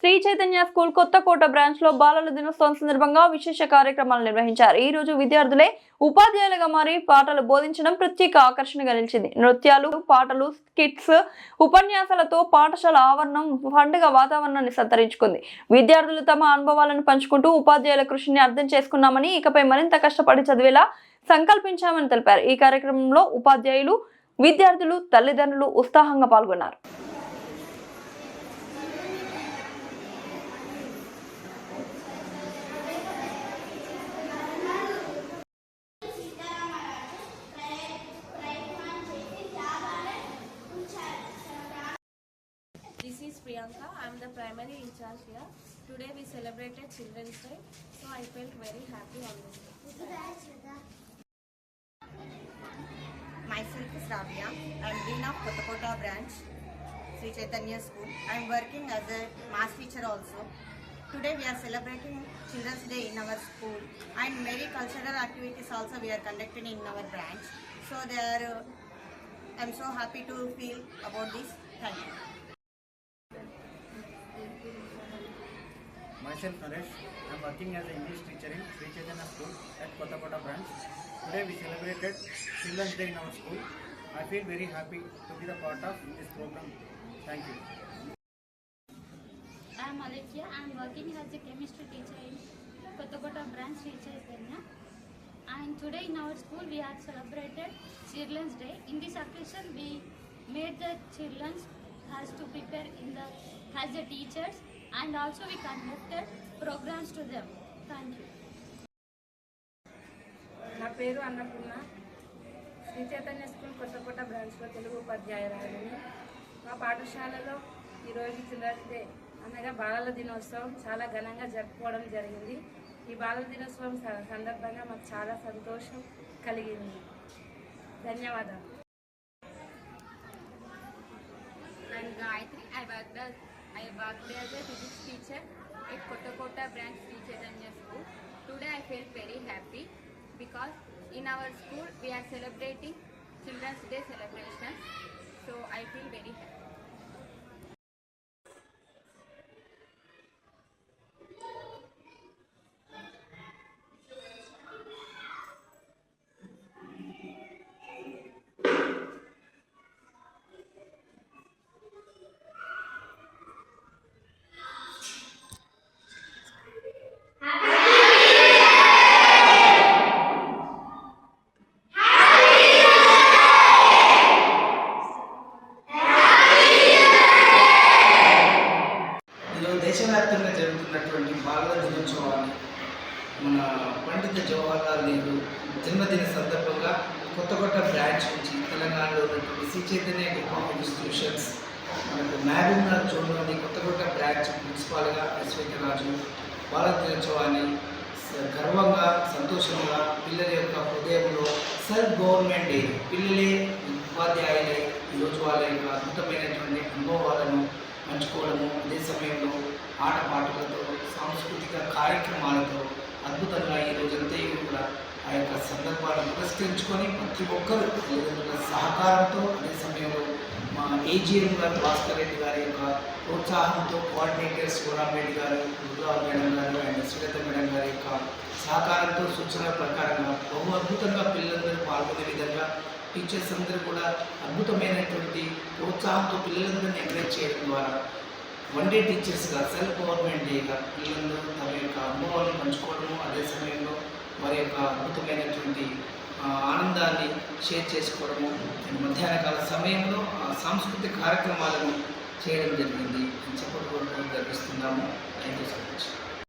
Shri Chaitanya school Kothakota branch లో బాలల దినోత్సవం సందర్భంగా విశేష కార్యక్రమాలు నిర్వహించారు. ఈ రోజు విద్యార్థులే ఉపాధ్యాయులుగా మారి పాటలు బోధించడం ప్రత్యేక ఆకర్షణగా నిలిచింది. నృత్యాలు, పాటలు, స్కిట్స్, ఉపన్యాసాలతో పాఠశాల ఆవరణం పండుగ వాతావరణాన్ని సంతరించుకుంది. విద్యార్థులు తమ అనుభవాలను పంచుకుంటూ ఉపాధ్యాయుల కృషిని అర్థం చేసుకున్నామని, ఇకపై మరింత కష్టపడి చదివేలా సంకల్పించామని తెలిపారు. ఈ కార్యక్రమంలో ఉపాధ్యాయులు, విద్యార్థులు, తల్లిదండ్రులు ఉత్సాహంగా పాల్గొన్నారు. This is Priyanka. I am the primary in charge here. Today we celebrated Children's Day, so I felt very happy on this day. Myself is Ravya. I am Dean of Kothakota branch, Sri Chaitanya School. I am working as a math teacher also. Today we are celebrating Children's Day in our school, and many cultural activities also we are conducting in our branch. So I am so happy to feel about this. Thank you. Myself Naresh, I am working as an English teacher in Sri Chaitanya School at Kothakota branch. Today we celebrated Children's Day in our school. I feel very happy to be the part of this program. Thank you. I am Alexia. I am working as a chemistry teacher in Kothakota branch, Sri Chaitanya. And today in our school we have celebrated Children's Day. In this occasion we made the children has to prepare as the teachers, and also we conducted programs to them. Thank you. నా పేరు Annapurna. Shri Chaitanya school Kothakota బ్రాంచ్లో తెలుగు ఉపాధ్యాయురాలిని. మా పాఠశాలలో ఈరోజు children's day అనగా బాలల దినోత్సవం చాలా ఘనంగా జరుపుకోవడం జరిగింది. ఈ బాలల దినోత్సవం సందర్భంగా మాకు చాలా సంతోషం కలిగింది. ధన్యవాదాలు. I'm Gayatri. I worked as a physics teacher at Kothakota branch Sri Chaitanya School. Today I felt very happy because in our school we are celebrating Children's Day celebrations. So I feel very happy. దేశవ్యాప్తంగా జరుగుతున్నటువంటి బాలల దినోత్సవాన్ని మన పండిత జవహర్లాల్ నెహ్రూ జన్మదిన సందర్భంగా Kothakota branch నుంచి తెలంగాణలో ఉన్నటువంటి Sri Chaitanya group of institutions మనకు మహబూబ్నగర్ జోన్లోని కొత్తకోట బ్రాంచ్ ప్రిన్సిపాల్గా రాజు బాలల దినోత్సవాన్ని గర్వంగా, సంతోషంగా పిల్లల యొక్క హృదయంలో సెల్ఫ్ గవర్నమెంట్ డే, పిల్లలే ఉపాధ్యాయులే ఈరోజు వాళ్ళ యొక్క అద్భుతమైనటువంటి అనుభవాలను పంచుకోవడము, అదే సమయంలో ఆటపాటలతో, సాంస్కృతిక కార్యక్రమాలతో అద్భుతంగా ఈ రోజంతా కూడా ఆ యొక్క సందర్భాలను పురస్కరించుకొని ప్రతి ఒక్కరు తల్లిదండ్రుల సహకారంతో, అదే సమయంలో మా ఏజీఎం గారు భాస్కర్ రెడ్డి గారి యొక్క ప్రోత్సాహంతో, కోఆర్డినేటర్స్ గోరాంరెడ్డి గారు, దుర్గా మేడం గారు అండ్ శ్రీలత మేడం గారి యొక్క సహకారంతో, సూచనల ప్రకారంగా బహు అద్భుతంగా పిల్లలందరూ పాల్గొనే విధంగా టీచర్స్ అందరూ కూడా అద్భుతమైనటువంటి ప్రోత్సాహంతో పిల్లలందరినీ ఎంకరేజ్ చేయడం ద్వారా వన్ డే టీచర్స్గా, సెల్ఫ్ గవర్నమెంట్ డేగా పిల్లలందరూ తమ యొక్క అనుభవాలను పంచుకోవడము, అదే సమయంలో వారి యొక్క అద్భుతమైనటువంటి ఆనందాన్ని షేర్ చేసుకోవడము, మధ్యాహ్న కాల సమయంలో సాంస్కృతిక కార్యక్రమాలను చేయడం జరిగింది అని చెప్పడం జరిపిస్తున్నాము. Thank you so much.